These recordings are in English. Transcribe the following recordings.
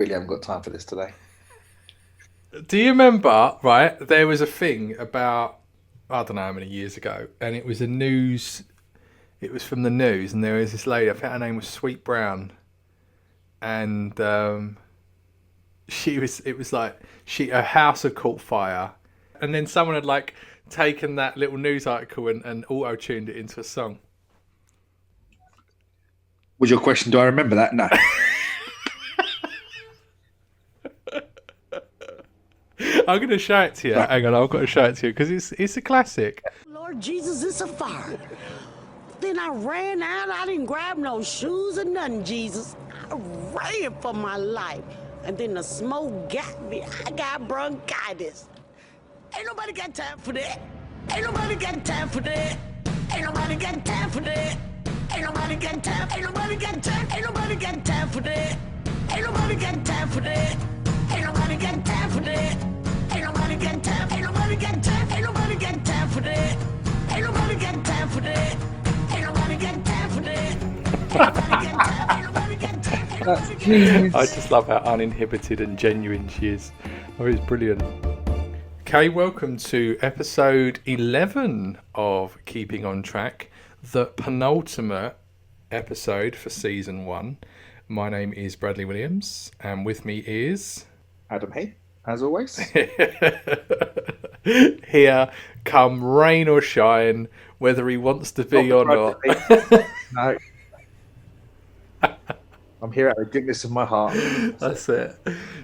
really haven't got time for this today. Do you remember, right, there was a thing about, I don't know how many years ago, and it was it was from the news, and there was this lady, I think her name was Sweet Brown, and it was like, her house had caught fire, and then someone had like taken that little news article and auto-tuned it into a song. Was your question, do I remember that? No. I'm going to show it to you. Right. Hang on, I've got to show it to you because it's a classic. Lord Jesus, it's a fire. Then I ran out. I didn't grab no shoes or nothing, Jesus. I ran for my life. And then the smoke got me. I got bronchitis. Ain't nobody got time for that. Ain't nobody got time for that. Ain't nobody got time for that. Ain't nobody got time. Ain't nobody got time. Ain't nobody got time for that. Ain't nobody got time for that. Ain't nobody got time for that. Ain't nobody got time. Ain't nobody got time. Ain't nobody got time for that. Ain't nobody got time for that. Ain't nobody got time for that. Ain't nobody got time. Ain't nobody got time. Ain't nobody got time. I just love how uninhibited and genuine she is. Oh, it's brilliant. Okay, welcome to episode 11 of Keeping on Track, the penultimate episode for season 1. My name is Bradley Williams, and with me is Adam Heath, as always. here, come rain or shine, whether he wants to be or not. No. I'm here out of the goodness of my heart. That's it.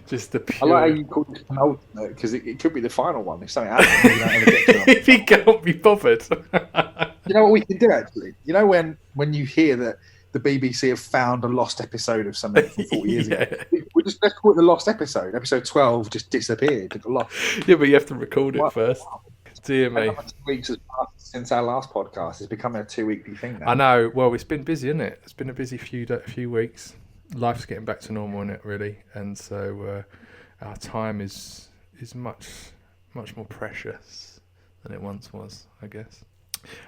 Just the I like how pure. you called it penultimate because it could be the final one. If something happens, you don't ever get to it. If he can't be bothered. You know what we can do actually? You know when you hear that the BBC have found a lost episode of something from 40 years ago, let's call it the lost episode. Episode 12 just disappeared. It got lost. Yeah, but you have to record it What? first. Dear me. 2 weeks has passed since our last podcast. It's becoming a 2-weekly thing now. I know. Well, it's been busy, isn't it? It's been a busy few weeks. Life's getting back to normal, isn't it? Really, and so our time is much more precious than it once was, I guess.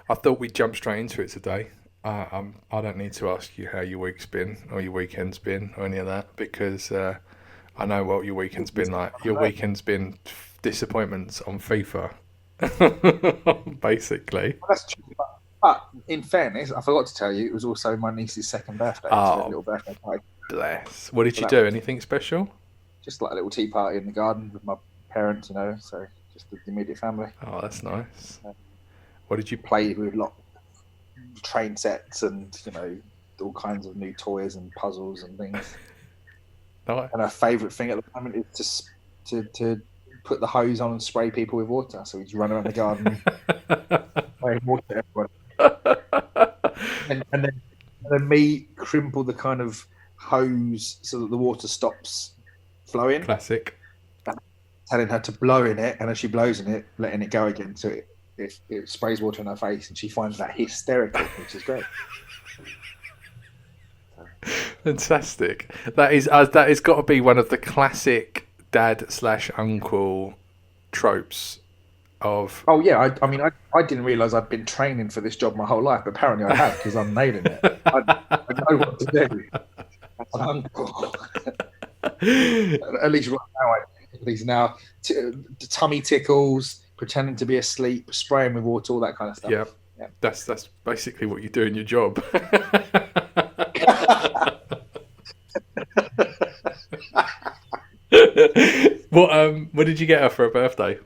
I thought we'd jump straight into it today. I don't need to ask you how your week's been or your weekend's been or any of that because I know what your weekend's been like. Your weekend's been disappointments on FIFA, basically. Well, that's true. But in fairness, I forgot to tell you, it was also my niece's second birthday. Oh. So a little birthday party. Bless. What did you do? Anything special? Just like a little tea party in the garden with my parents, so just the immediate family. Oh, that's nice. What did you Played with lot of train sets and all kinds of new toys and puzzles and things. Nice. And her favourite thing at the moment is to put the hose on and spray people with water. So we just run around the garden, spraying water at everyone. and then me crimple the kind of hose so that the water stops flowing. Classic. Telling her to blow in it, and as she blows in it, letting it go again, so it sprays water in her face, and she finds that hysterical, which is great. Fantastic. That is got to be one of the classic dad/uncle tropes of. Oh yeah, I mean I didn't realise I'd been training for this job my whole life, but apparently I have because I'm nailing it. I know what to do. As an uncle. At least right now, at least now, tummy tickles, pretending to be asleep, spraying with water, all that kind of stuff. Yeah. That's basically what you do in your job. What did you get her for her birthday?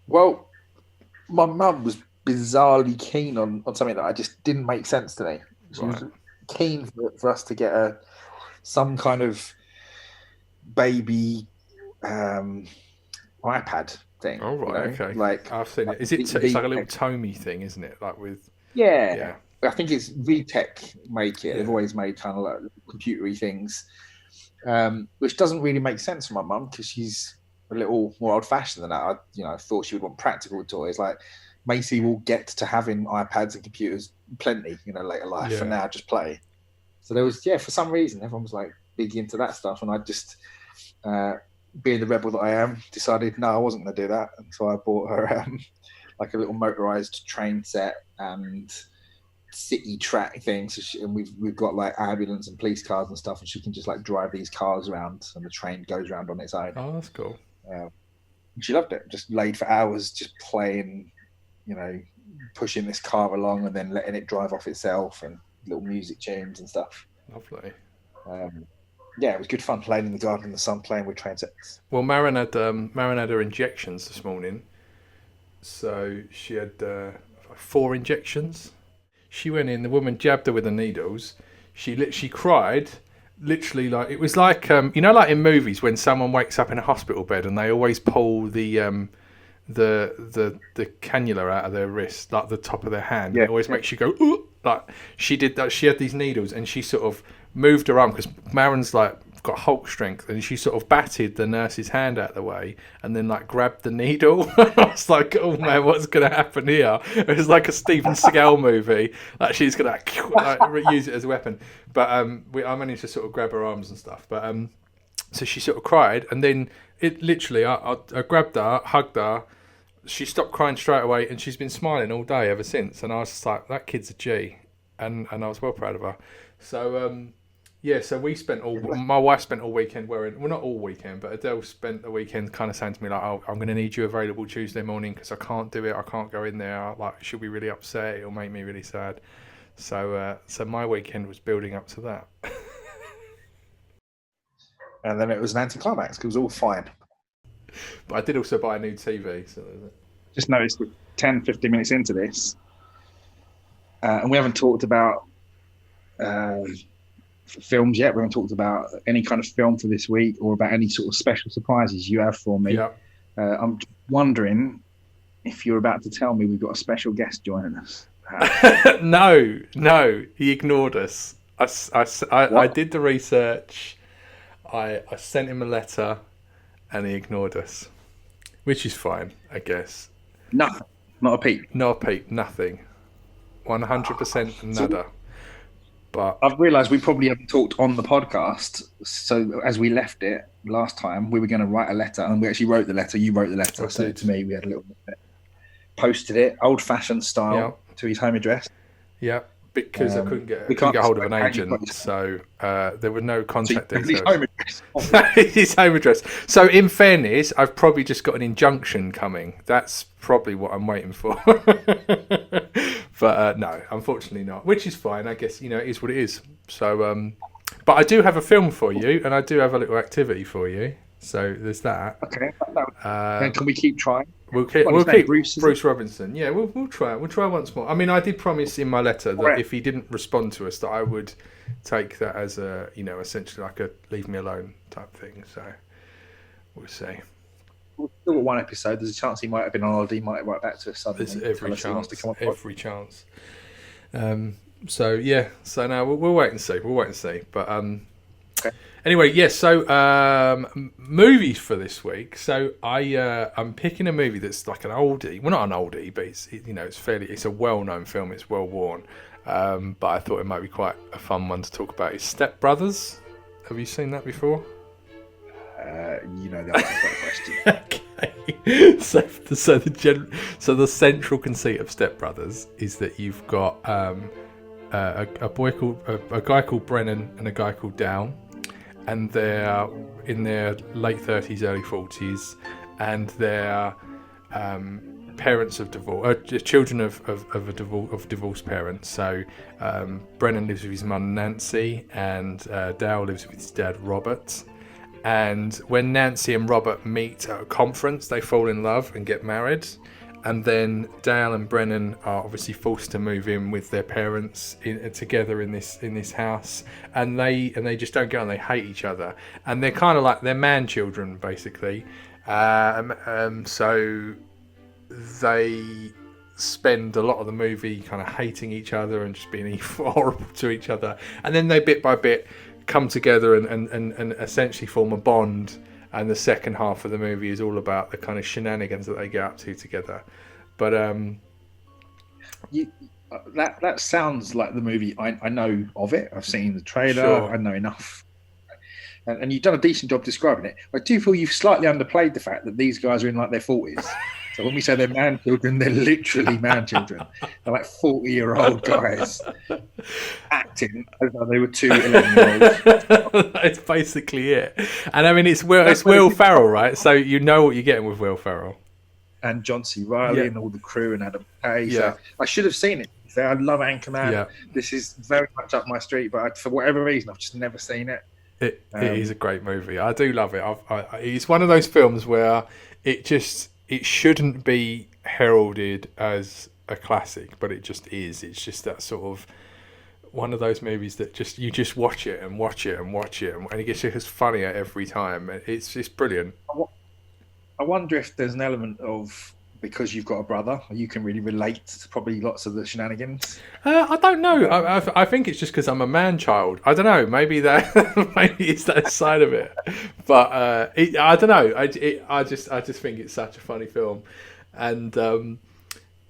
Well, my mum was bizarrely keen on something that I just didn't make sense to me. She was keen for us to get some kind of baby iPad thing. Oh right, okay. Like I've seen it. It's like a little Tomy thing, isn't it? Like with yeah. I think it's VTech make it. Yeah. They've always made kind of like computery things, which doesn't really make sense for my mum because she's a little more old-fashioned than that. I thought she would want practical toys. Like Macy will get to having iPads and computers plenty, later life. Yeah. For now, just play. So there was, for some reason, everyone was like big into that stuff, and I just, being the rebel that I am, decided no, I wasn't going to do that, and so I bought her like a little motorized train set and city track thing. So and we've got like ambulance and police cars and stuff, and she can just like drive these cars around, and the train goes around on its own. Oh, that's cool. She loved it. Just laid for hours, just playing, pushing this car along and then letting it drive off itself, and little music tunes and stuff. Lovely. Yeah, it was good fun playing in the garden in the sun, playing with train sets. Well, Marin had her injections this morning, so she had 4 injections. She went in. The woman jabbed her with the needles. She cried, literally, like it was like like in movies when someone wakes up in a hospital bed and they always pull the cannula out of their wrist, like the top of their hand. Yeah. It always makes you go, ooh! Like she did that. She had these needles and she sort of moved her arm because Marin's like got Hulk strength, and she sort of batted the nurse's hand out of the way and then like grabbed the needle. I was like, oh man, what's going to happen here? It was like a Steven Seagal movie. Like she's going to use it as a weapon. But I managed to sort of grab her arms and stuff. But so she sort of cried, and then it literally, I grabbed her, hugged her. She stopped crying straight away, and she's been smiling all day ever since. And I was just like, that kid's a G, and I was well proud of her. So so we spent my wife spent all weekend not all weekend, but Adele spent the weekend kind of saying to me like, oh, I'm going to need you available Tuesday morning because I can't do it. I can't go in there. Like, she'll be really upset. It'll make me really sad. So my weekend was building up to that. And then it was an anticlimax because it was all fine. But I did also buy a new TV. So just noticed we're 10, 15 minutes into this, and we haven't talked about films yet. We haven't talked about any kind of film for this week or about any sort of special surprises you have for me. Yeah. I'm wondering if you're about to tell me we've got a special guest joining us. No, he ignored us. I did the research. I sent him a letter, and he ignored us, which is fine, I guess. Nothing. Not a peep. Not a peep. Nothing. 100% nada. But I've realised we probably haven't talked on the podcast. So as we left it last time, we were going to write a letter, and we actually wrote the letter. You wrote the letter. I sent it to me. We had a little bit. Posted it, old-fashioned style, to his home address. Yeah, because I couldn't get hold of an agent, so there were no contact details. His home address. His home address. So in fairness, I've probably just got an injunction coming. That's probably what I'm waiting for. But no, unfortunately not, which is fine. I guess, it is what it is. So, but I do have a film for you, and I do have a little activity for you. So there's that. Okay. Then can we keep trying? We'll keep Bruce Robinson. Yeah, we'll try. We'll try once more. I mean, I did promise in my letter that if he didn't respond to us, that I would take that as a, essentially like a leave me alone type thing. So we'll see. We've still got one episode. There's a chance he might have been on holiday. He might write back to us suddenly. There's every chance. Every chance. So yeah. So now we'll wait and see. But okay. Anyway, yes. So movies for this week. So I'm picking a movie that's like an oldie. Well, not an oldie, but it's a well-known film. It's well worn. But I thought it might be quite a fun one to talk about. It's Step Brothers. Have you seen that before? You know the answer to that question. Okay. So the central conceit of Step Brothers is that you've got a guy called Brennan and a guy called Dal, and they're in their late 30s, early 40s, and they're parents of divorce, children of divorced parents. So Brennan lives with his mum Nancy, and Dal lives with his dad Robert. And when Nancy and Robert meet at a conference, they fall in love and get married. And then Dale and Brennan are obviously forced to move in with their parents together in this house, and they just don't get on. They hate each other, and they're kind of like they're man children basically. So they spend a lot of the movie kind of hating each other and just being horrible to each other, and then they bit by bit come together and essentially form a bond. And the second half of the movie is all about the kind of shenanigans that they get up to together. But that sounds like the movie. I know of it. I've seen the trailer. Sure. I know enough. And you've done a decent job describing it. I do feel you've slightly underplayed the fact that these guys are in like their 40s. So when we say they're man children, they're literally man children. They're like 40-year-old guys acting as though they were two 11-year-olds. That's basically it. And I mean, it's Will Ferrell, right? So you know what you're getting with Will Ferrell. And John C. Reilly and all the crew and Adam McKay. So I should have seen it. I love Anchorman. Yeah. This is very much up my street, but for whatever reason, I've just never seen it. It is a great movie. I do love it. It's one of those films where it shouldn't be heralded as a classic, but it just is. It's just that sort of one of those movies that you just watch it and watch it and watch it, and it gets just funnier every time. It's just brilliant. I wonder if there's an element of, because you've got a brother, you can really relate to probably lots of the shenanigans. I don't know. I think it's just because I'm a man child. I don't know. Maybe it's that side of it. But I don't know. I just think it's such a funny film. And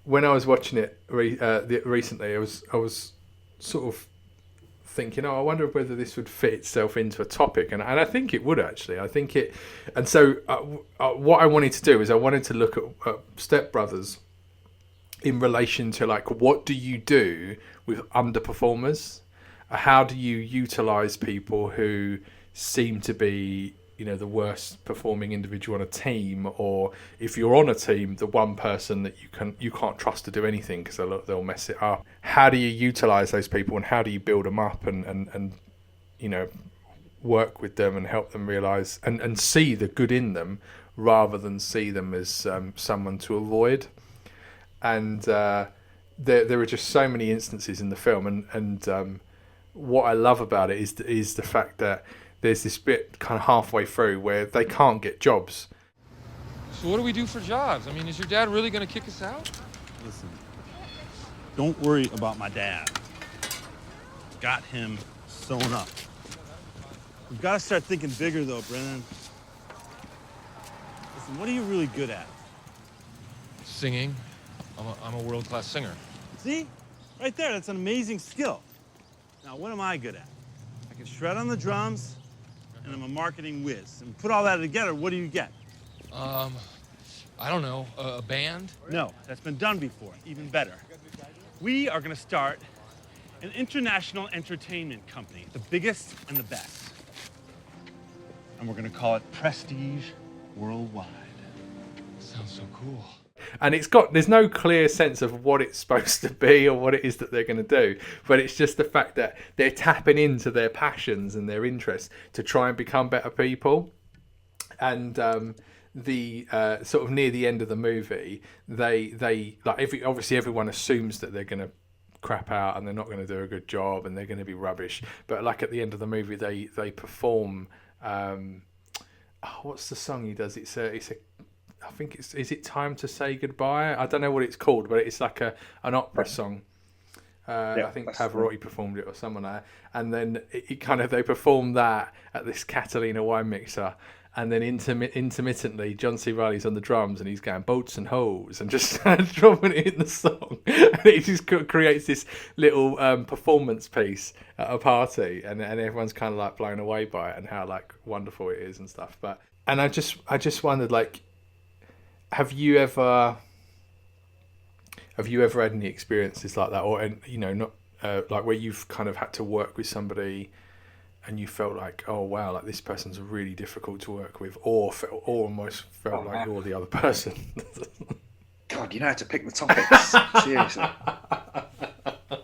when I was watching it recently, I was sort of thinking, I wonder whether this would fit itself into a topic, and I think it would actually. I think it, and so what I wanted to do is I wanted to look at Step Brothers in relation to, like, what do you do with underperformers? How do you utilize people who seem to be, the worst performing individual on a team, or if you're on a team, the one person that you can't trust to do anything because they'll mess it up. How do you utilize those people, and how do you build them up and work with them and help them realize and see the good in them rather than see them as someone to avoid? And there are just so many instances in the film, and what I love about it is the fact that there's this bit kind of halfway through where they can't get jobs. So what do we do for jobs? I mean, is your dad really going to kick us out? Listen, don't worry about my dad. Got him sewn up. We've got to start thinking bigger, though, Brennan. Listen, what are you really good at? Singing. I'm a world-class singer. See? Right there, that's an amazing skill. Now, what am I good at? I can shred on the drums, and I'm a marketing whiz. And put all that together, what do you get? I don't know, a band? No, that's been done before, even better. We are gonna start an international entertainment company, the biggest and the best. And we're gonna call it Prestige Worldwide. Sounds so cool. And there's no clear sense of what it's supposed to be or what it is that they're going to do, but it's just the fact that they're tapping into their passions and their interests to try and become better people. And the sort of near the end of the movie, they like obviously everyone assumes that they're going to crap out and they're not going to do a good job and they're going to be rubbish. But like at the end of the movie, they perform. What's the song he does? It's a I think is it Time to Say Goodbye? I don't know what it's called, but it's like an opera song. I think Pavarotti performed it or someone like that. And then they perform that at this Catalina wine mixer. And then intermittently, John C. Reilly's on the drums and he's going boats and hoes and just dropping it in the song. And it just creates this little performance piece at a party, and everyone's kind of like blown away by it and how like wonderful it is and stuff. And I just wondered, like, have you ever had any experiences like that, or not like where you've kind of had to work with somebody and you felt like, oh wow, like this person's really difficult to work with, or almost felt like you're the other person? God, you know how to pick the topics. Seriously,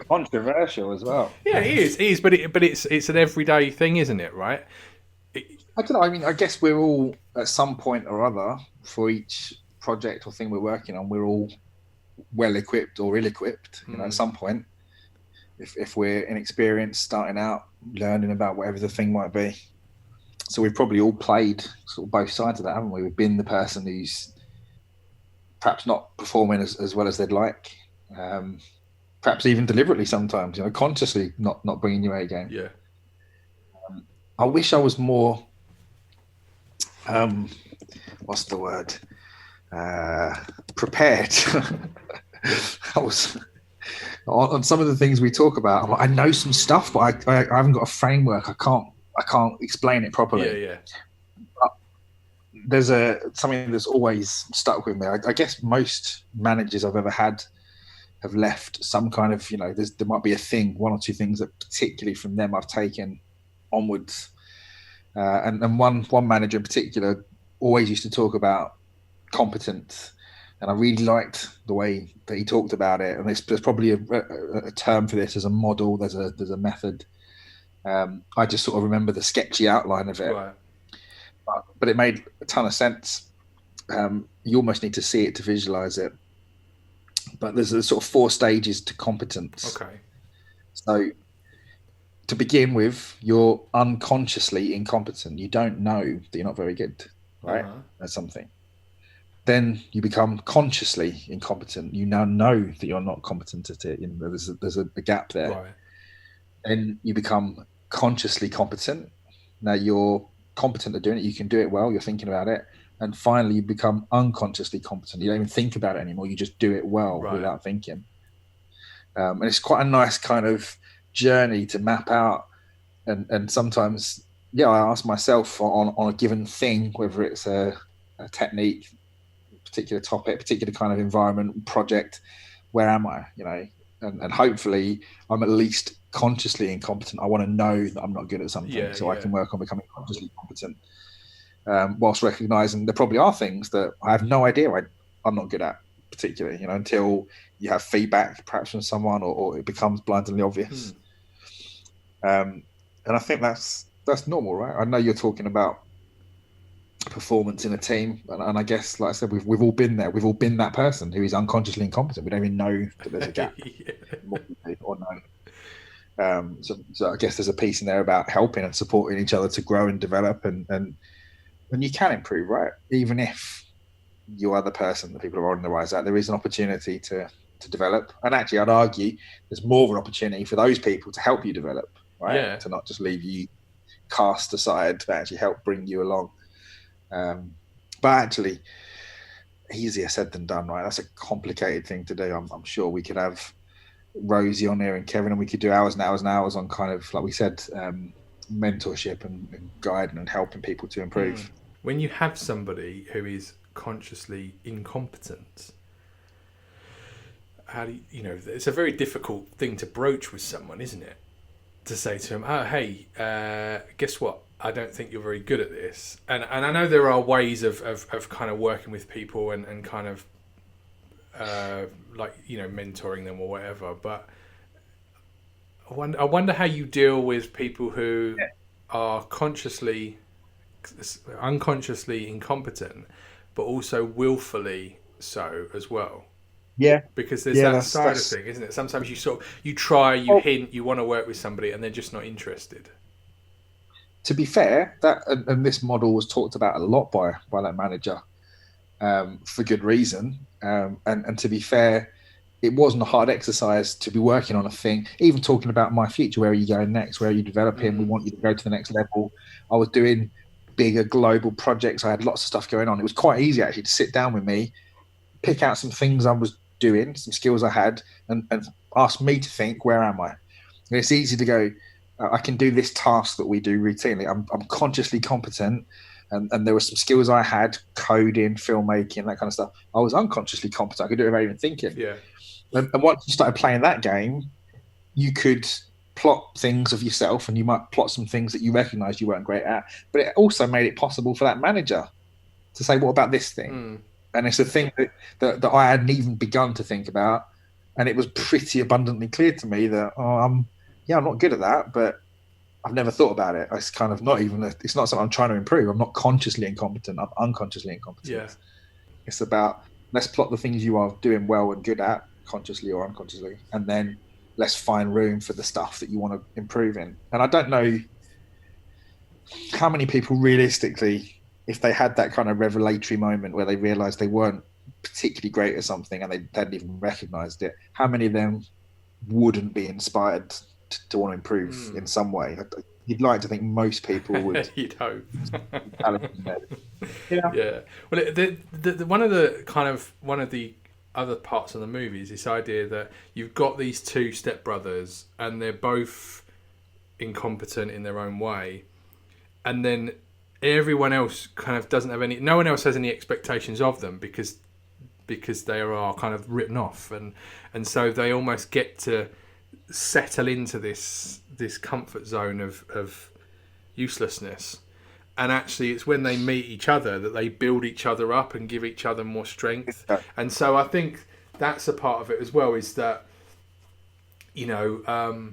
controversial as well. Yeah, it is, but it's an everyday thing, isn't it? Right? I don't know. I mean, I guess we're all at some point or other for each project or thing we're working on. We're all well equipped or ill equipped. At some point, if we're inexperienced, starting out, learning about whatever the thing might be. So we've probably all played sort of both sides of that, haven't we? We've been the person who's perhaps not performing as well as they'd like, perhaps even deliberately sometimes, consciously not bringing your A game. Yeah. I wish I was more, what's the word? Prepared. I was on some of the things we talk about. I know some stuff, but I haven't got a framework. I can't explain it properly. Yeah. But there's something that's always stuck with me. I guess most managers I've ever had have left some kind of, there might be a thing, one or two things that particularly from them I've taken onwards. And one manager in particular always used to talk about competence, and I really liked the way that he talked about it. And there's probably a term for this as a model. There's a method. I just sort of remember the sketchy outline of it, Right. but it made a ton of sense. You almost need to see it to visualize it. But there's a sort of 4 stages to competence. Okay. So to begin with, you're unconsciously incompetent. You don't know that you're not very good, right? At something. Then you become consciously incompetent. You now know that you're not competent at it. There's a gap there. Right. Then you become consciously competent. Now you're competent at doing it. You can do it well. You're thinking about it. And finally, you become unconsciously competent. You don't even think about it anymore. You just do it well without thinking. And it's quite a nice kind of journey to map out. And sometimes, I ask myself on a given thing, whether it's a technique, particular topic, particular kind of environment, project, where am I? And hopefully I'm at least consciously incompetent. I want to know that I'm not good at something, I can work on becoming consciously competent. Whilst recognizing there probably are things that I have no idea I'm not good at, particularly, until you have feedback perhaps from someone or it becomes blindingly obvious. And I think that's normal, right? I know you're talking about performance in a team, and I guess, like I said, we've all been there. We've all been that person who is unconsciously incompetent. We don't even know that there's a gap or no. So I guess there's a piece in there about helping and supporting each other to grow and develop, and you can improve, right? Even if you are the person that people are rolling their eyes at, there is an opportunity to develop. And actually, I'd argue there's more of an opportunity for those people to help you develop, right? Yeah. To not just leave you cast aside, but actually help bring you along. But actually, easier said than done, right? That's a complicated thing to do. I'm sure we could have Rosie on here and Kevin, and we could do hours and hours and hours on kind of, like we said, mentorship and guiding and helping people to improve. When you have somebody who is consciously incompetent, how do you, it's a very difficult thing to broach with someone, isn't it? To say to them, oh, hey, guess what? I don't think you're very good at this. And I know there are ways of kind of working with people and kind of mentoring them or whatever. But I wonder how you deal with people who are unconsciously incompetent, but also willfully so as well. Yeah, because there's that side of thing, isn't it? Sometimes you try, hint, you want to work with somebody, and they're just not interested. To be fair, that and this model was talked about a lot by that manager, for good reason. And to be fair, it wasn't a hard exercise to be working on a thing. Even talking about my future, where are you going next? Where are you developing? We want you to go to the next level. I was doing bigger global projects. I had lots of stuff going on. It was quite easy actually to sit down with me, pick out some things I was doing, some skills I had, and ask me to think, where am I? And it's easy to go, I can do this task that we do routinely. I'm consciously competent, and there were some skills I had, coding, filmmaking, that kind of stuff. I was unconsciously competent. I could do it without even thinking. Yeah. And once you started playing that game, you could plot things of yourself, and you might plot some things that you recognized you weren't great at. But it also made it possible for that manager to say, what about this thing? And it's a thing that I hadn't even begun to think about. And it was pretty abundantly clear to me that, I'm not good at that, but I've never thought about it. It's kind of it's not something I'm trying to improve. I'm not consciously incompetent. I'm unconsciously incompetent. Yeah. It's about, let's plot the things you are doing well and good at, consciously or unconsciously, and then let's find room for the stuff that you want to improve in. And I don't know how many people realistically, if they had that kind of revelatory moment where they realized they weren't particularly great at something and they hadn't even recognized it, how many of them wouldn't be inspired to want to improve in some way? You'd like to think most people would. You'd hope. Yeah. Well, one of the other parts of the movie is this idea that you've got these two stepbrothers and they're both incompetent in their own way, and then everyone else kind of doesn't have any. No one else has any expectations of them because they are kind of written off, and so they almost get to settle into this comfort zone of uselessness. And actually, it's when they meet each other that they build each other up and give each other more strength. And so I think that's a part of it as well, is that, you know,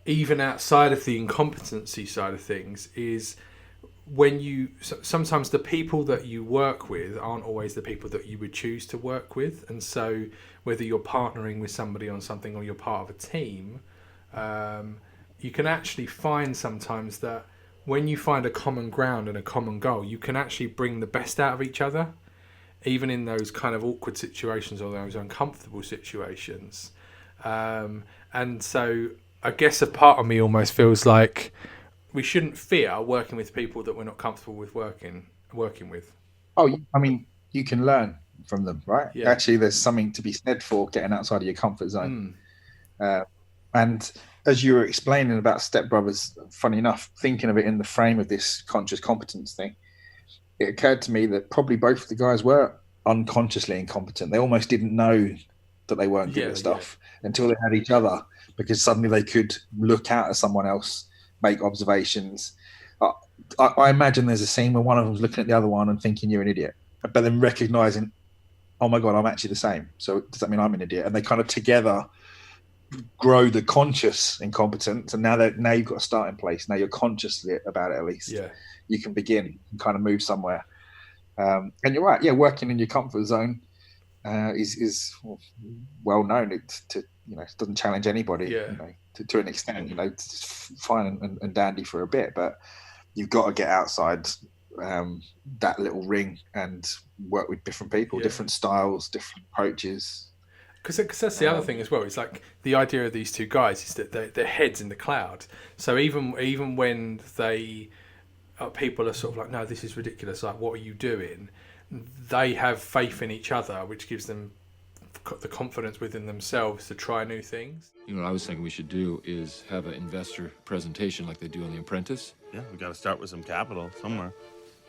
even outside of the incompetency side of things, is when you sometimes the people that you work with aren't always the people that you would choose to work with. And so whether you're partnering with somebody on something or you're part of a team, you can actually find sometimes that when you find a common ground and a common goal, you can actually bring the best out of each other, even in those kind of awkward situations or those uncomfortable situations. And so I guess a part of me almost feels like we shouldn't fear working with people that we're not comfortable with working with. Oh, I mean, you can learn from them, right? Yeah. Actually, there's something to be said for getting outside of your comfort zone. And as you were explaining about Step Brothers, funny enough, thinking of it in the frame of this conscious competence thing, it occurred to me that probably both of the guys were unconsciously incompetent. They almost didn't know that they weren't good at stuff until they had each other, because suddenly they could look out at someone else, make observations. I imagine there's a scene where one of them's looking at the other one and thinking you're an idiot, but then recognizing, oh my God, I'm actually the same. So does that mean I'm an idiot? And they kind of together grow the conscious incompetence. And now you've got a starting place. Now you're conscious about it, at least. Yeah. You can begin and kind of move somewhere. And you're right. Yeah. Working in your comfort zone is well known. It doesn't challenge anybody, to an extent, it's fine and dandy for a bit, but you've got to get outside that little ring and work with different people, different styles, different approaches. Because that's the other thing as well. It's like the idea of these two guys is that their heads in the cloud. So even when people are sort of like, no, this is ridiculous. Like, what are you doing? They have faith in each other, which gives them the confidence within themselves to try new things. You know what I was thinking we should do is have an investor presentation like they do on The Apprentice. Yeah, we got to start with some capital somewhere.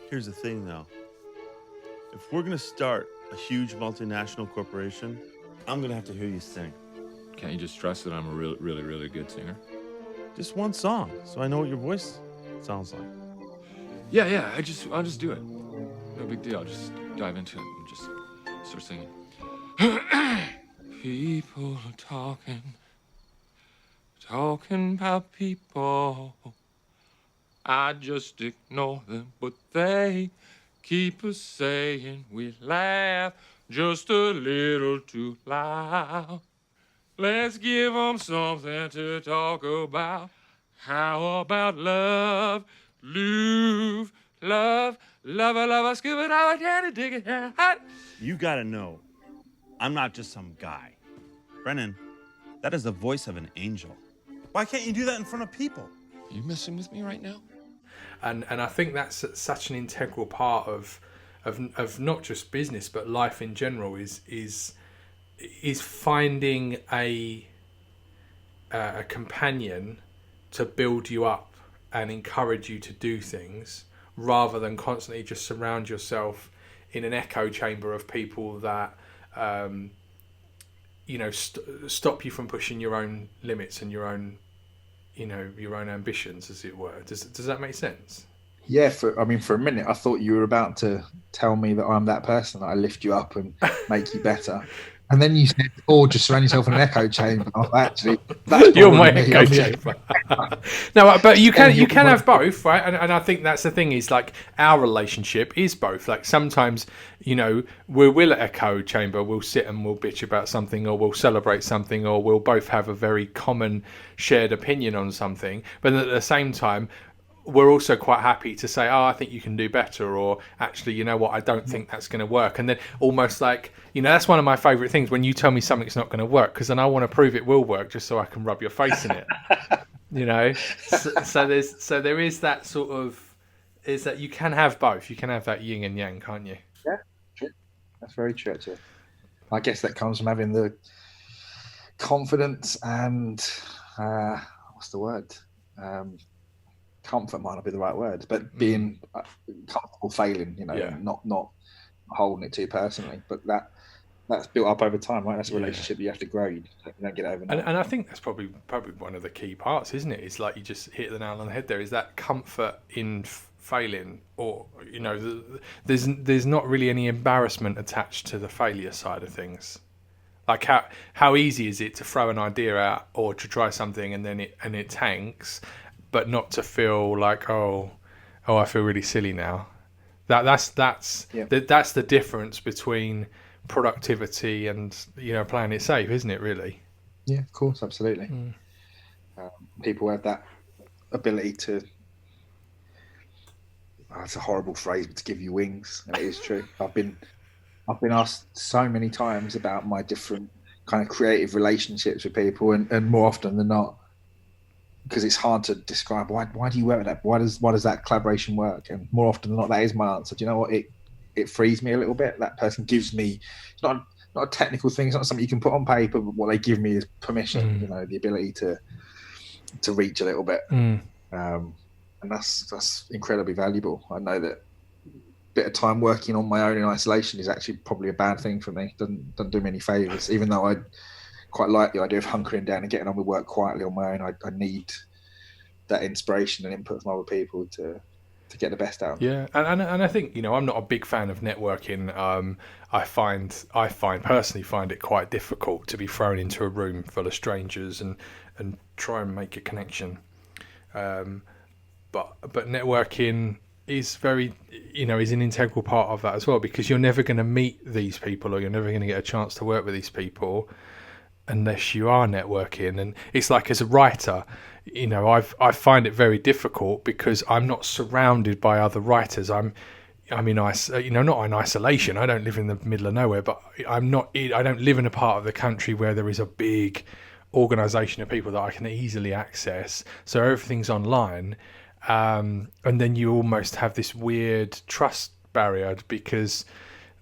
Here's the thing, though. If we're going to start a huge multinational corporation, I'm going to have to hear you sing. Can't you just trust that I'm a really, really, really good singer? Just one song, so I know what your voice sounds like. Yeah, I'll just do it. No big deal. I'll just dive into it and just start singing. People are talking about people. I just ignore them, but they keep us saying we laugh just a little too loud. Let's give them something to talk about. How about love, love, scuba dive, can't dig it. You gotta know, I'm not just some guy. Brennan, that is the voice of an angel. Why can't you do that in front of people? Are you messing with me right now? And I think that's such an integral part of not just business but life in general is finding a companion to build you up and encourage you to do things, rather than constantly just surround yourself in an echo chamber of people that stop you from pushing your own limits and your own ambitions, as it were. Does that make sense? Yeah, for a minute I thought you were about to tell me that I'm that person, that I lift you up and make you better. And then you said, or just surround yourself in an echo chamber. Oh, actually, that's you're my echo chamber. No, but you can have both, right? And I think that's the thing, is like our relationship is both. Like sometimes, we'll echo chamber, we'll sit and we'll bitch about something, or we'll celebrate something, or we'll both have a very common shared opinion on something. But at the same time, we're also quite happy to say, I think you can do better, or actually, you know what, I don't think that's going to work. And then almost like, that's one of my favourite things, when you tell me something's not going to work, because then I want to prove it will work just so I can rub your face in it. So there is that sort of, is that you can have both. You can have that yin and yang, can't you? Yeah, true. That's very true, actually. I guess that comes from having the confidence and what's the word? comfort might not be the right word, but being comfortable failing, you know, and not holding it too personally. But that's built up over time, right? That's a relationship you have to grow. You don't get it overnight. And I think that's probably one of the key parts, isn't it? It's like you just hit the nail on the head there. Is that comfort in failing, or you know, there's not really any embarrassment attached to the failure side of things. Like how easy is it to throw an idea out or to try something and then it tanks, but not to feel like oh I feel really silly now. That's the difference between productivity and, you know, playing it safe, isn't it? Really? Yeah, of course, absolutely. People have that ability to. Oh, it's a horrible phrase, but to give you wings, and it is true. I've been asked so many times about my different kind of creative relationships with people, and more often than not, because it's hard to describe why do you work with that? Why does that collaboration work? And more often than not, that is my answer. Do you know what? It frees me a little bit. That person gives me, it's not a technical thing. It's not something you can put on paper, but what they give me is permission. You know, the ability to reach a little bit, and that's incredibly valuable. I know that a bit of time working on my own in isolation is actually probably a bad thing for me. Doesn't do me any favors, even though I quite like the idea of hunkering down and getting on with work quietly on my own. I need that inspiration and input from other people to get the best out. Yeah, and I think, you know, I'm not a big fan of networking. I personally find it quite difficult to be thrown into a room full of strangers and try and make a connection. But networking is very, you know, is an integral part of that as well, because you're never going to meet these people or you're never going to get a chance to work with these people unless you are networking. And it's like, as a writer, you know, I find it very difficult because I'm not surrounded by other writers. I'm in you know, not in isolation. I don't live in the middle of nowhere, but I don't live in a part of the country where there is a big organisation of people that I can easily access. So everything's online, and then you almost have this weird trust barrier, because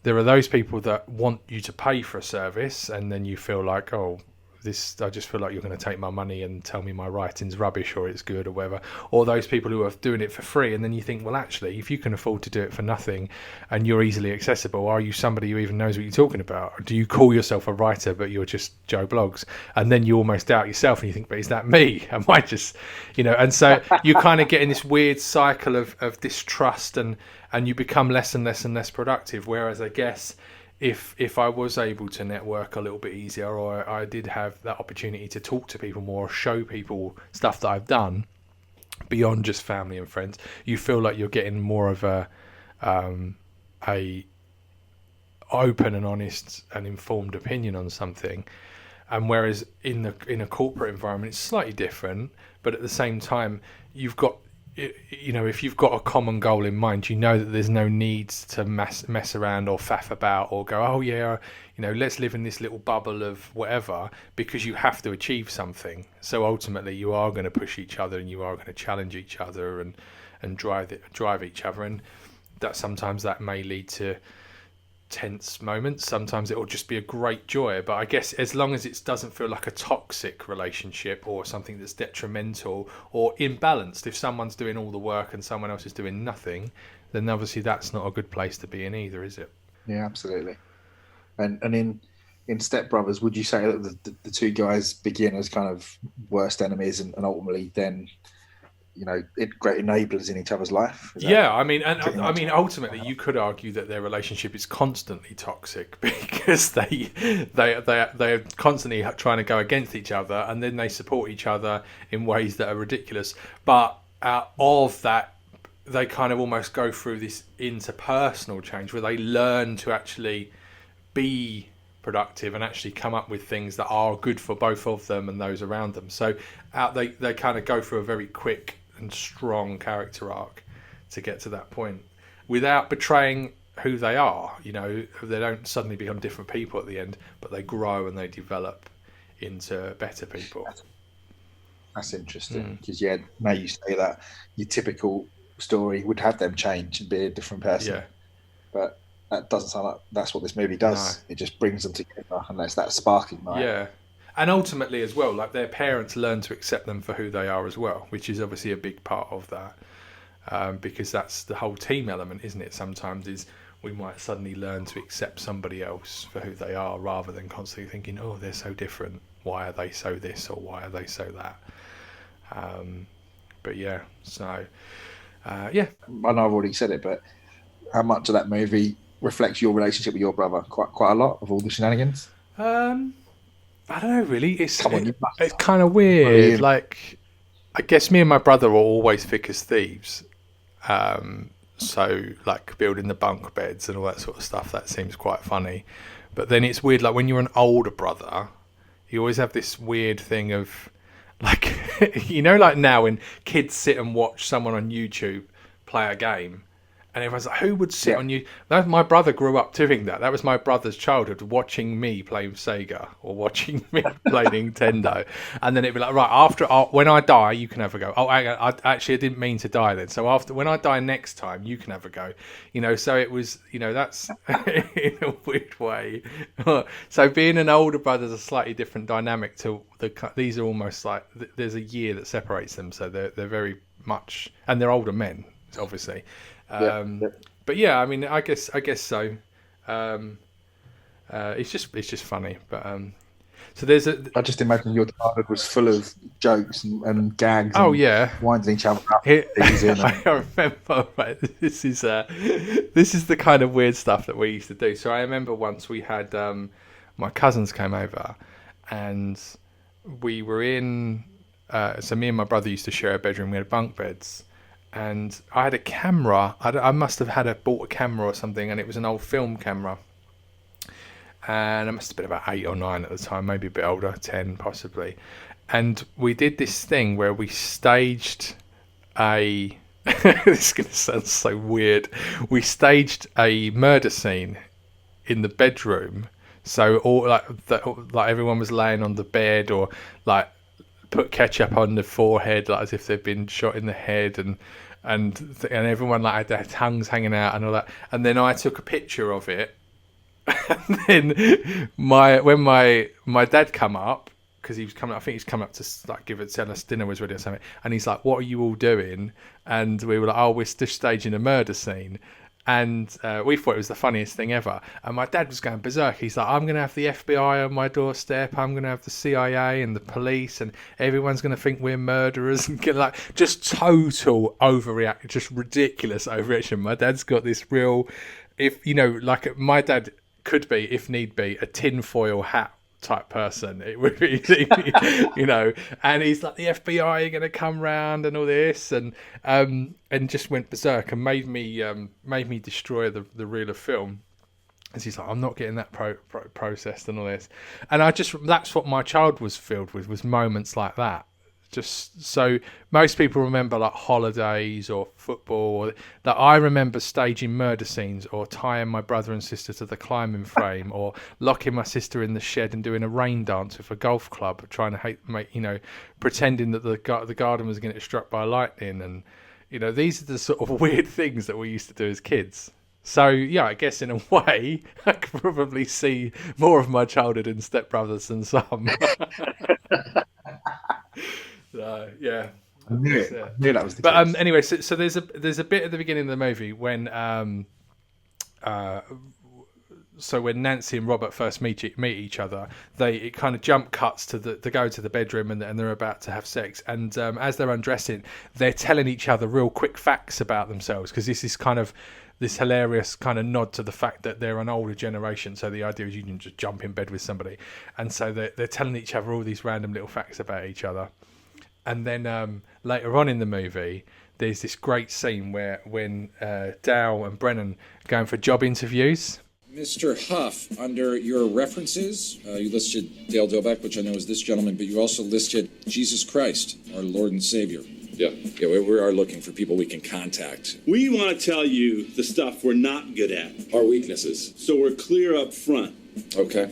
there are those people that want you to pay for a service, and then you feel like, oh, I just feel like you're going to take my money and tell me my writing's rubbish or it's good or whatever. Or those people who are doing it for free, and then you think, well, actually, if you can afford to do it for nothing and you're easily accessible, are you somebody who even knows what you're talking about? Do you call yourself a writer but you're just Joe Blogs? And then you almost doubt yourself and you think, but is that me? Am I just, you know? And so you kind of get in this weird cycle of distrust, and you become less and less and less productive. Whereas I guess if I was able to network a little bit easier, or I did have that opportunity to talk to people more, show people stuff that I've done beyond just family and friends, you feel like you're getting more of a open and honest and informed opinion on something. And whereas in a corporate environment, it's slightly different, but at the same time, you've got, you know, if you've got a common goal in mind, you know that there's no need to mess around or faff about or go, oh yeah, you know, let's live in this little bubble of whatever, because you have to achieve something. So ultimately you are going to push each other, and you are going to challenge each other and drive each other. And that sometimes that may lead to tense moments. Sometimes it will just be a great joy. But I guess as long as it doesn't feel like a toxic relationship or something that's detrimental or imbalanced, if someone's doing all the work and someone else is doing nothing, then obviously that's not a good place to be in either, is it? Yeah, absolutely. And in Step Brothers, would you say that the two guys begin as kind of worst enemies and ultimately then, you know, great enablers in each other's life? Yeah, I mean, ultimately, you could argue that their relationship is constantly toxic, because they're constantly trying to go against each other, and then they support each other in ways that are ridiculous. But out of that, they kind of almost go through this interpersonal change where they learn to actually be productive and actually come up with things that are good for both of them and those around them. So they kind of go through a very quick and strong character arc to get to that point without betraying who they are. You know, they don't suddenly become different people at the end, but they grow and they develop into better people. That's interesting, because now you say that, your typical story would have them change and be a different person. Yeah. But that doesn't sound like that's what this movie does. No. It just brings them together, and that's that sparking night. Yeah. And ultimately as well, like their parents learn to accept them for who they are as well, which is obviously a big part of that, because that's the whole team element, isn't it? Sometimes is we might suddenly learn to accept somebody else for who they are, rather than constantly thinking, oh, they're so different. Why are they so this or why are they so that? But yeah, so yeah. I know I've already said it, but how much of that movie reflects your relationship with your brother? Quite a lot of all the shenanigans. I don't know, really. It's Come on, you must. it's kind of weird. Brilliant. Like, I guess me and my brother were always thick as thieves. So, like, building the bunk beds and all that sort of stuff, that seems quite funny. But then it's weird, like, when you're an older brother, you always have this weird thing of, like, you know, like now when kids sit and watch someone on YouTube play a game, and everyone's like, who would sit on you? My brother grew up doing that. That was my brother's childhood, watching me play Sega or watching me play Nintendo. And then it'd be like, right, when I die, you can have a go. Oh, I didn't mean to die then. So when I die next time, you can have a go. You know, so it was, you know, that's in a weird way. So being an older brother is a slightly different dynamic to these are almost like, there's a year that separates them. So they're very much, and they're older men, obviously. But yeah, I mean, I guess so. It's just funny. But so I just imagine your childhood was full of jokes and gags. Oh and yeah, winding each other up. I remember. Right, this is the kind of weird stuff that we used to do. So I remember once we had my cousins came over, and we were in. So me and my brother used to share a bedroom. We had bunk beds. And I had a camera. I must have bought a camera or something, and it was an old film camera. And I must have been about 8 or 9 at the time, maybe a bit older, 10 possibly. And we did this thing where we staged a. This is going to sound so weird. We staged a murder scene in the bedroom. So all like everyone was laying on the bed, or like put ketchup on the forehead, like as if they'd been shot in the head, and everyone like had their tongues hanging out and all that. And then I took a picture of it, and then when my dad come up, because he was coming, I think he's come up to like tell us dinner was ready or something, and he's like, "What are you all doing?" And we were like, "Oh, we're just staging a murder scene." And we thought it was the funniest thing ever. And my dad was going berserk. He's like, I'm going to have the FBI on my doorstep. I'm going to have the CIA and the police, and everyone's going to think we're murderers. And like, just total overreaction, just ridiculous overreaction. My dad's got this real, like my dad could be, if need be, a tinfoil hat type person. It would be, and he's like, the FBI are going to come round and all this, and just went berserk and made me destroy the reel of film. And he's like, I'm not getting that processed and all this. And that's what my child was filled with, was moments like that. Just so most people remember like holidays or football, or that I remember staging murder scenes, or tying my brother and sister to the climbing frame, or locking my sister in the shed and doing a rain dance with a golf club, trying to pretending that the garden was going to get struck by lightning. And these are the sort of weird things that we used to do as kids. So yeah, I guess in a way I could probably see more of my childhood in Step Brothers than some. Yeah, I knew that was the but case. Anyway, so there's a bit at the beginning of the movie when when Nancy and Robert first meet each other, it kind of jump cuts to they go to the bedroom, and they're about to have sex, and as they're undressing, they're telling each other real quick facts about themselves, because this is kind of this hilarious kind of nod to the fact that they're an older generation. So the idea is you can just jump in bed with somebody, and so they're telling each other all these random little facts about each other. And then later on in the movie, there's this great scene when Dow and Brennan are going for job interviews. Mr. Huff, under your references, you listed Dale Dobek, which I know is this gentleman, but you also listed Jesus Christ, our Lord and Savior. Yeah, we are looking for people we can contact. We want to tell you the stuff we're not good at. Our weaknesses. So we're clear up front. Okay.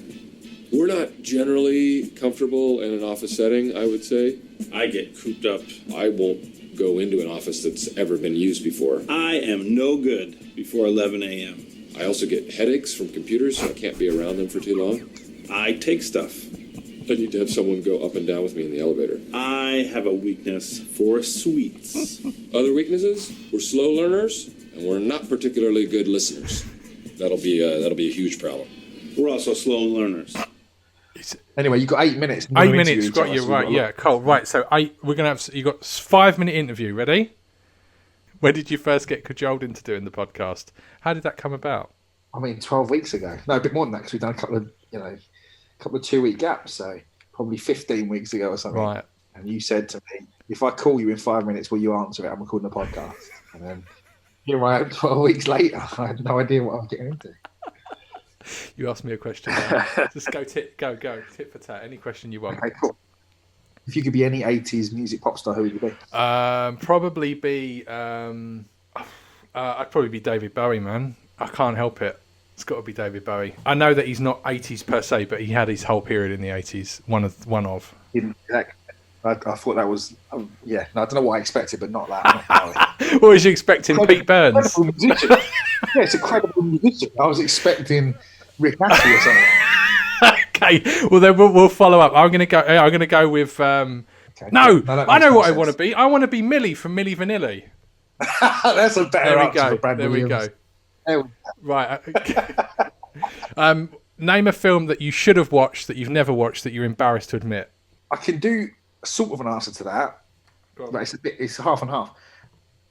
We're not generally comfortable in an office setting, I would say. I get cooped up. I won't go into an office that's ever been used before. I am no good before 11 a.m. I also get headaches from computers, so I can't be around them for too long. I take stuff. I need to have someone go up and down with me in the elevator. I have a weakness for sweets. Other weaknesses? We're slow learners, and we're not particularly good listeners. That'll be a huge problem. We're also slow learners. Anyway, you've got 8 minutes. 8 minutes, got you right. Yeah, cool. Right, so we're gonna have. You got 5-minute interview. Ready? When did you first get cajoled into doing the podcast? How did that come about? I mean, 12 weeks ago. No, a bit more than that because we've done a couple of 2-week gaps. So probably 15 weeks ago or something. Right. And you said to me, if I call you in 5 minutes, will you answer it? I'm recording a podcast. And then here I am 12 weeks later. I had no idea what I was getting into. You asked me a question. Just go tit for tat. Any question you want. Okay, cool. If you could be any 80s music pop star, who would you be? Probably be. I'd probably be David Bowie, man. I can't help it. It's got to be David Bowie. I know that he's not 80s per se, but he had his whole period in the 80s. One of. Exactly. I thought that was, no, I don't know what I expected, but not that. What was you expecting, Pete Burns? Yeah, it's a credible musician. I was expecting Rick Astley or something. Okay, well then we'll follow up. I'm gonna go with. Okay. No, I know what sense. I want to be. I want to be Millie from Milli Vanilli. That's a better answer for Brad There we go. There we go. Right. Okay. Name a film that you should have watched that you've never watched that you're embarrassed to admit. I can do sort of an answer to that, but it's half and half.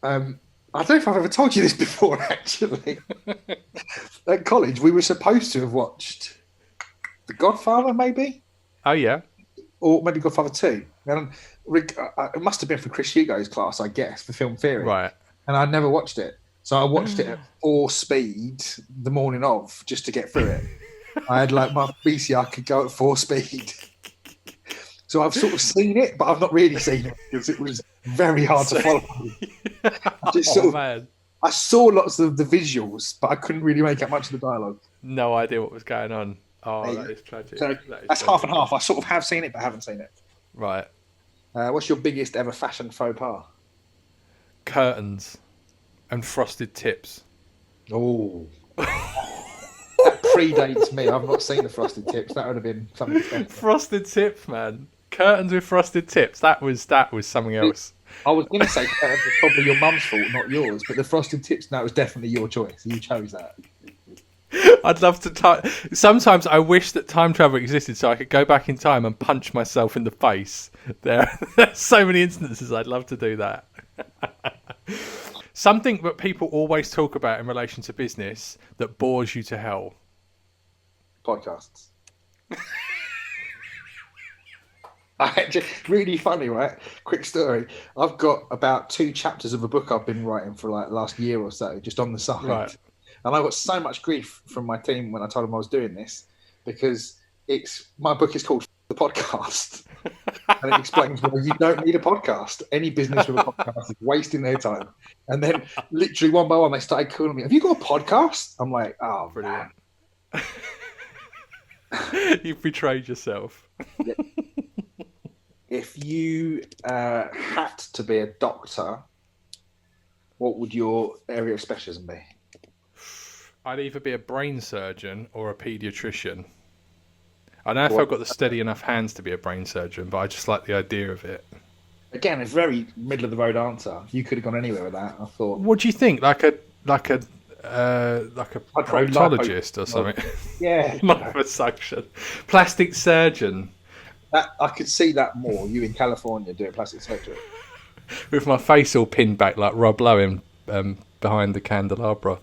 I don't know if I've ever told you this before, actually. At college, we were supposed to have watched The Godfather, maybe? Oh, yeah. Or maybe Godfather 2. And it must have been for Chris Hugo's class, I guess, for film theory. Right. And I'd never watched it. So I watched it at 4 speed the morning of, just to get through it. I had my VCR could go at 4 speed. So I've sort of seen it, but I've not really seen it because it was very hard to follow. I saw lots of the visuals, but I couldn't really make out much of the dialogue. No idea what was going on. Oh, that is tragic. So that's half and half. I sort of have seen it, but haven't seen it. Right. What's your biggest ever fashion faux pas? Curtains and frosted tips. Oh. That predates me. I've not seen the frosted tips. That would have been something special. Frosted tips, man. Curtains with frosted tips. That was something else. I was going to say curtains was probably your mum's fault, not yours. But the frosted tips, that was definitely your choice. You chose that. I'd love to. Sometimes I wish that time travel existed so I could go back in time and punch myself in the face. There's so many instances I'd love to do that. Something that people always talk about in relation to business that bores you to hell. Podcasts. Really funny, right? Quick story. I've got about 2 chapters of a book I've been writing for last year or so, just on the side. Right. And I got so much grief from my team when I told them I was doing this because my book is called The Podcast. And it explains why you don't need a podcast. Any business with a podcast is wasting their time. And then literally one by one, they started calling me, have you got a podcast? I'm like, oh, brilliant. You've betrayed yourself. Yeah. If you had to be a doctor, what would your area of specialism be? I'd either be a brain surgeon or a paediatrician. I don't know if I've got the steady enough hands to be a brain surgeon, but I just like the idea of it. Again, it's a very middle of the road answer. You could have gone anywhere with that. I thought. What do you think? Like a proctologist or something? Yeah. Liposuction. Plastic surgeon. I could see that more. You in California doing plastic surgery. With my face all pinned back like Rob Lowe behind the candelabra.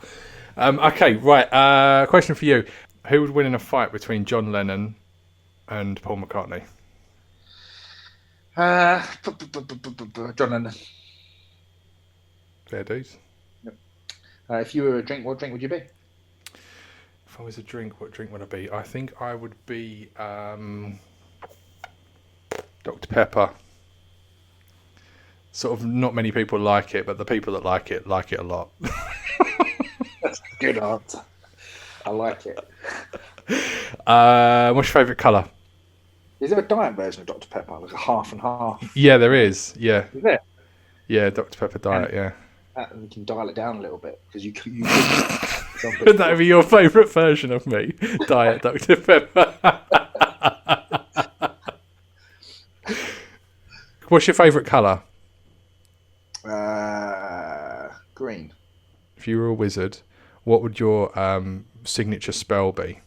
Okay, right. Question for you. Who would win in a fight between John Lennon and Paul McCartney? John Lennon. Fair dues. Yep. If you were a drink, what drink would you be? If I was a drink, what drink would I be? I think I would be Dr. Pepper. Sort of not many people like it, but the people that like it a lot. That's a good answer. I like it. What's your favourite colour? Is there a diet version of Dr. Pepper? Like a half and half? Yeah, there is. Yeah. Is there? Yeah, Dr. Pepper diet, yeah. And you can dial it down a little bit because you Would that be your favourite version of me? Diet Dr. Pepper. What's your favourite colour? Green. If you were a wizard, what would your signature spell be?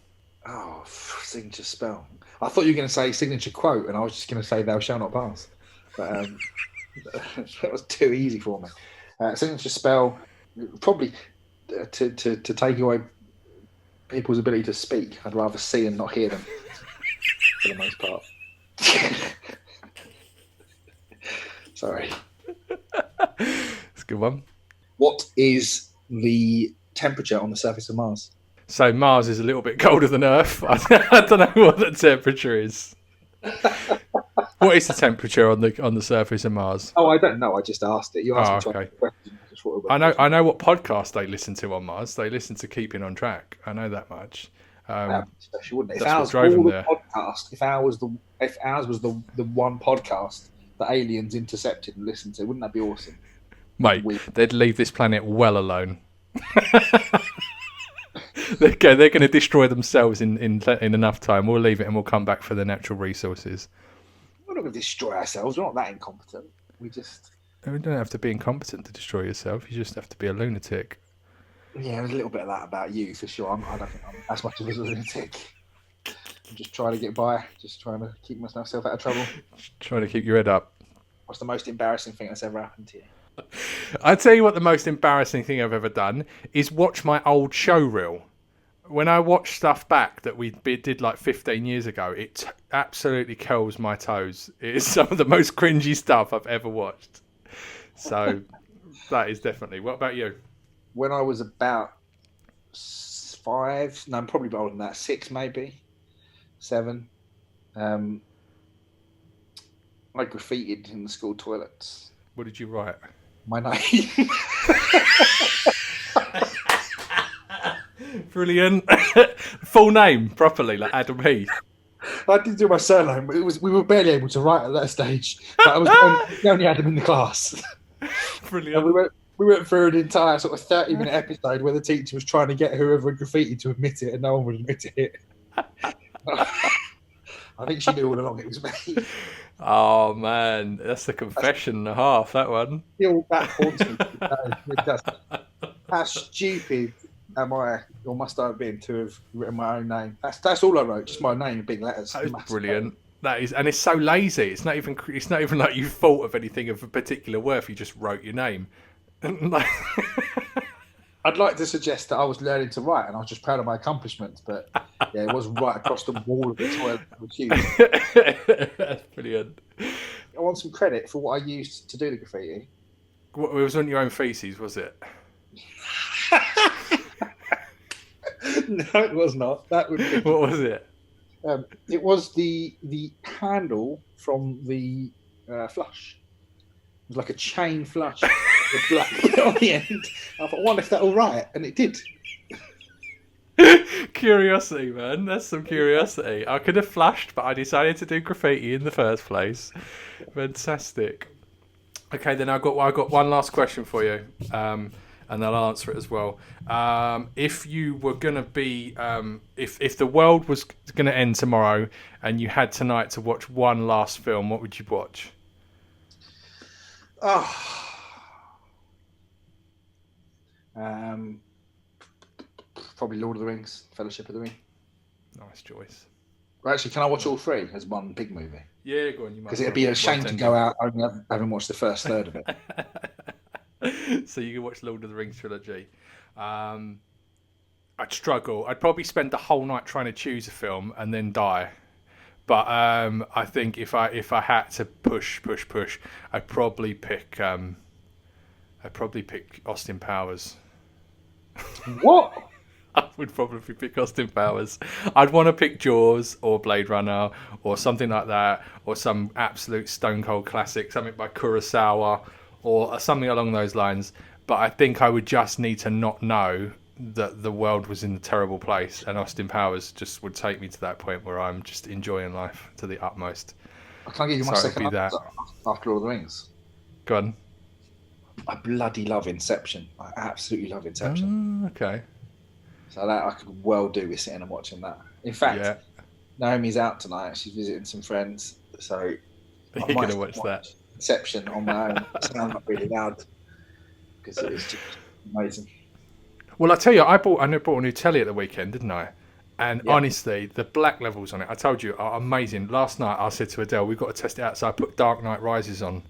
Oh, signature spell. I thought you were going to say signature quote, and I was just going to say "Thou shalt not pass," but that was too easy for me. Signature spell, probably to take away people's ability to speak. I'd rather see and not hear them for the most part. Sorry. That's a good one. What is the temperature on the surface of Mars? So Mars is a little bit colder than Earth. I don't know what the temperature is. What is the temperature on the surface of Mars? Oh, I don't know. I just asked it. You asked me okay. a question. I know what podcast they listen to on Mars. They listen to Keeping on Track. I know that much. Special, wouldn't it? That's what drove them there. If ours was the one podcast that aliens intercepted and listened to, wouldn't that be awesome? Mate, they'd leave this planet well alone. They're going to destroy themselves in enough time. We'll leave it and we'll come back for the natural resources. We're not going to destroy ourselves. We're not that incompetent. We don't have to be incompetent to destroy yourself. You just have to be a lunatic. Yeah, there's a little bit of that about you for sure. I don't think I'm as much of a lunatic. I'm just trying to get by. Just trying to keep myself out of trouble. Trying to keep your head up. What's the most embarrassing thing that's ever happened to you? I tell you what, the most embarrassing thing I've ever done is watch my old show reel. When I watch stuff back that we did like 15 years ago, it absolutely curls my toes. It is some of the most cringy stuff I've ever watched. So that is definitely. What about you? When I was about 5, no, I'm probably older than that, 6 maybe, 7. I graffitied in the school toilets. What did you write? My name. Brilliant. Full name properly, like Adam Heath. I did do my surname, but we were barely able to write at that stage. But I was the only Adam in the class. Brilliant. And we went through an entire sort of 30-minute episode where the teacher was trying to get whoever had graffitied to admit it, and no one would admit it. I think she knew all along it was me. Oh man, that's a confession and a half. That one. Still, that haunts me. It does. How stupid am I, or must I have been, to have written my own name? That's all I wrote, just my name in big letters. That is brilliant. That is, and it's so lazy. It's not even like you thought of anything of a particular worth. You just wrote your name. I'd like to suggest that I was learning to write, and I was just proud of my accomplishments. But yeah, it was right across the wall of the toilet. That's brilliant. I want some credit for what I used to do the graffiti. It was on your own feces, was it? No, it was not. That would be... What was it? It was the handle from the flush. It was like a chain flush with black bit on the end. I thought, I wonder if that'll write, and it did. Curiosity, man. That's some curiosity. I could have flashed, but I decided to do graffiti in the first place. Fantastic. Okay, then I got one last question for you, and I'll answer it as well. If you were gonna be, if the world was gonna end tomorrow, and you had tonight to watch one last film, what would you watch? Probably Lord of the Rings, Fellowship of the Ring. Nice choice. Well, actually, can I watch all 3 as one big movie? Yeah, go on. Because it'd be a shame to go out only having watched the first third of it. So you can watch Lord of the Rings trilogy. I'd struggle. I'd probably spend the whole night trying to choose a film and then die. But I think if I had to push, I'd probably pick Austin Powers. What? I would probably pick Austin Powers. I'd want to pick Jaws or Blade Runner or something like that, or some absolute stone cold classic, something by Kurosawa or something along those lines. But I think I would just need to not know that the world was in a terrible place, and Austin Powers just would take me to that point where I'm just enjoying life to the utmost. I can't give you my second answer after Lord of the Rings. Go on. I bloody love Inception. I absolutely love Inception. Okay. So that I could well do with sitting and watching that. In fact, Naomi's out tonight. She's visiting some friends, so you're going to watch that. Inception on my own. It sounds like really loud because it is just amazing. Well, I tell you, I bought a new telly at the weekend, didn't I? And Yeah. honestly, the black levels on it, I told you, are amazing. Last night, I said to Adele, we've got to test it out. So I put Dark Knight Rises on.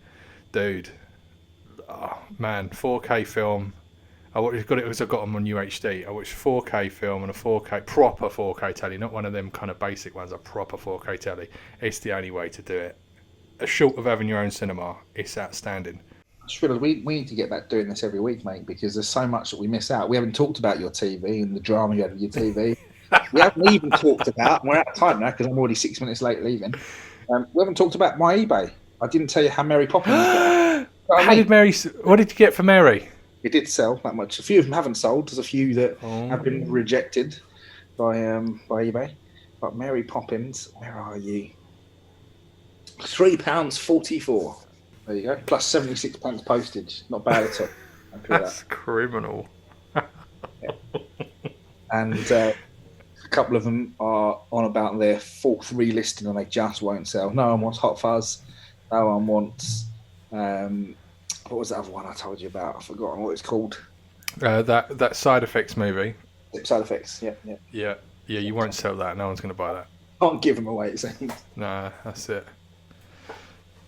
Dude, oh, man, 4K film. I got them on UHD. I watched 4K film and a 4K, proper 4K telly, not one of them kind of basic ones, a proper 4K telly. It's the only way to do it. Short of having your own cinema, it's outstanding. We need to get back doing this every week, mate, because there's so much that we miss out. We haven't talked about your TV and the drama you had with your TV. We haven't even talked about, we're out of time now because I'm already 6 minutes late leaving. We haven't talked about my eBay. I didn't tell you how Mary Poppins got. What did you get for Mary? It did sell that much. A few of them haven't sold. There's a few that have been rejected by eBay. But Mary Poppins, where are you? £3.44. There you go. Plus 76 pence postage. Not bad at all. That's criminal. Yeah. And a couple of them are on about their fourth relisting and they just won't sell. No one wants Hot Fuzz. No one wants... what was the other one I told you about? I've forgotten what it's called. That Side Effects movie. Side Effects, yeah. Yeah, you won't sell that. No one's going to buy that. Can't give them away, it seems. Nah, that's it.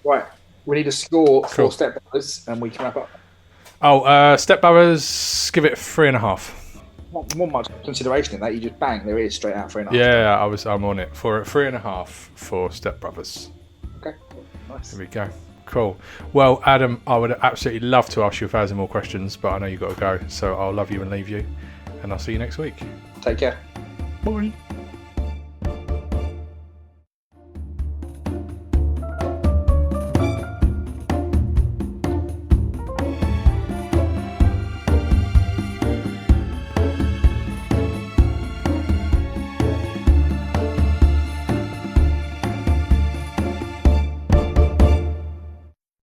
Right. We need a score for Step Brothers and we can wrap up. Step Brothers, give it 3.5. Not much consideration in that. You just bang, there it is, straight out 3.5. Yeah, I'm on it. For 3.5 for Step Brothers. Okay, nice. There we go. Cool. Well, Adam, I would absolutely love to ask you 1,000 more questions, but I know you've got to go, so I'll love you and leave you, and I'll see you next week. Take care. Bye.